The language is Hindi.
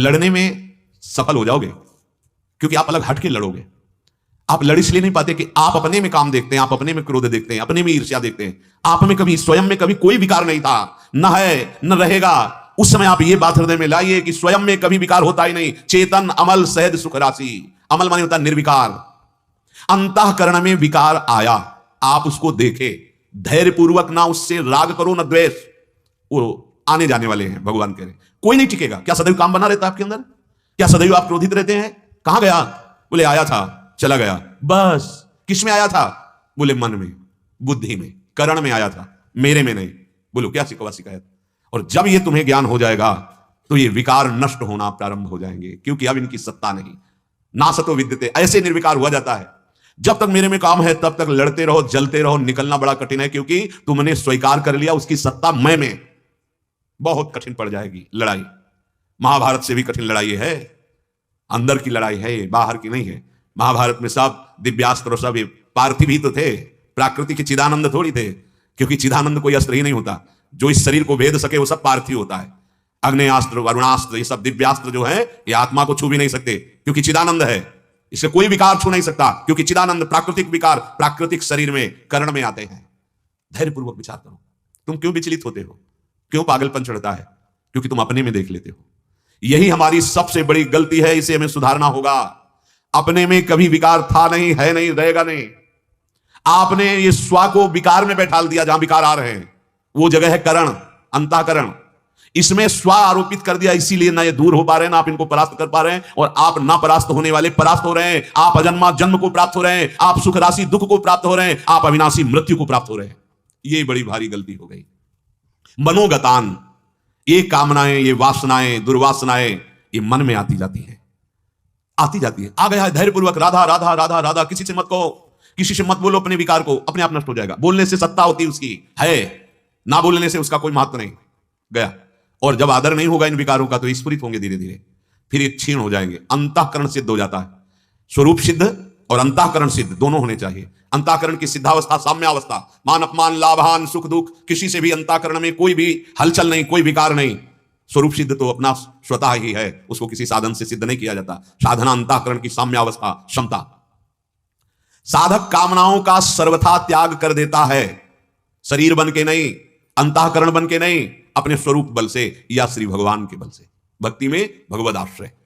लड़ने में सफल हो जाओगे क्योंकि आप अलग हट के लड़ोगे। आप लड़ इसलिए नहीं पाते कि आप अपने में काम देखते हैं, आप अपने में क्रोध देखते हैं, अपने में ईर्ष्या देखते हैं। आप में कभी स्वयं में कभी कोई विकार नहीं था, न है न रहेगा। उस समय आप ये बात हृदय में लाइए कि स्वयं में कभी विकार होता ही नहीं। चेतन अमल सहज सुख राशि। अमल माने होता निर्विकार। अंतःकरण में विकार आया, आप उसको देखे, धैर्य पूर्वक ना उससे राग करो न द्वेष। वो आने जाने वाले हैं, भगवान कह रहे हैं। कोई नहीं टिकेगा। क्या सदैव काम बना रहता है आपके अंदर? क्या सदैव आप क्रोधित रहते हैं? कहां गया? बोले आया था, चला गया। बस किस में आया था? बोले मन में, बुद्धि में, करण में आया था, मेरे में नहीं। बोलो क्या शिकवा शिकायत? और जब ये तुम्हें ज्ञान हो जाएगा तो ये विकार नष्ट होना प्रारंभ हो जाएंगे, क्योंकि अब इनकी सत्ता नहीं। ना सतो विद्यते, ऐसे निर्विकार हुआ जाता है। जब तक मेरे में काम है तब तक लड़ते रहो, जलते रहो, निकलना बड़ा कठिन है, क्योंकि तुमने स्वीकार कर लिया उसकी सत्ता मैं में। बहुत कठिन पड़ जाएगी लड़ाई। महाभारत से भी कठिन लड़ाई है। अंदर की लड़ाई है, बाहर की नहीं है। महाभारत में सब दिव्यास्त्र, सब पार्थिव ही तो थे, प्राकृतिक के चिदानंद थोड़ी थे, क्योंकि चिदानंद कोई अस्त्र ही नहीं होता। जो इस शरीर को भेद सके वो सब पार्थिव होता है। अग्नेयास्त्र, वरुणास्त्र, ये सब दिव्यास्त्र जो है ये आत्मा को छू भी नहीं सकते, क्योंकि चिदानंद है। इसे कोई विकार छू नहीं सकता, क्योंकि चिदानंद। प्राकृतिक विकार प्राकृतिक शरीर में, कर्ण में आते हैं। धैर्यपूर्वक विचार करो। तुम क्यों विचलित होते हो? क्यों पागलपन चढ़ता है? क्योंकि तुम अपने में देख लेते हो। यही हमारी सबसे बड़ी गलती है, इसे हमें सुधारना होगा। अपने में कभी विकार था नहीं, है नहीं, रहेगा नहीं। आपने ये स्व को विकार में बैठा दिया। जहां विकार आ रहे हैं वो जगह है करण, अंतःकरण। इसमें स्व आरोपित कर दिया, इसीलिए ना ये दूर हो पा रहे हैं, ना आप इनको परास्त कर पा रहे हैं। और आप ना परास्त होने वाले परास्त हो रहे हैं। आप अजन्मा जन्म को प्राप्त हो रहे हैं, आप सुख राशि दुख को प्राप्त हो रहे हैं, आप अविनाशी मृत्यु को प्राप्त हो रहे हैं। ये बड़ी भारी गलती हो गई। मनोगतान, ये कामनाएं, ये वासनाएं, दुर्वासनाएं, ये मन में आती जाती हैं, आती जाती है। आ गया है धैर्यपूर्वक, राधा राधा राधा राधा। किसी से मत कहो, किसी से मत बोलो अपने विकार को, अपने आप नष्ट हो जाएगा। बोलने से सत्ता होती है उसकी, है। ना बोलने से उसका कोई महत्व नहीं। गया। और जब आदर नहीं होगा इन विकारों का तो स्फुरित होंगे धीरे धीरे, फिर ये क्षीण हो जाएंगे। अंतःकरण सिद्ध हो जाता है। स्वरूप सिद्ध और अंतःकरण सिद्ध दोनों होने चाहिए। अंतःकरण की सिद्धावस्था, साम्यावस्था, मान अपमान, लाभान, सुख दुख, किसी से भी अंतःकरण में कोई भी हलचल नहीं, कोई विकार नहीं। स्वरूप सिद्ध तो अपना स्वतः ही है, उसको किसी साधन से सिद्ध नहीं किया जाता। साधना अंतःकरण की साम्यावस्था, क्षमता। साधक कामनाओं का सर्वथा त्याग कर देता है, शरीर बन के नहीं, अंतःकरण बन के नहीं, अपने स्वरूप बल से या श्री भगवान के बल से। भक्ति में भगवद आश्रय।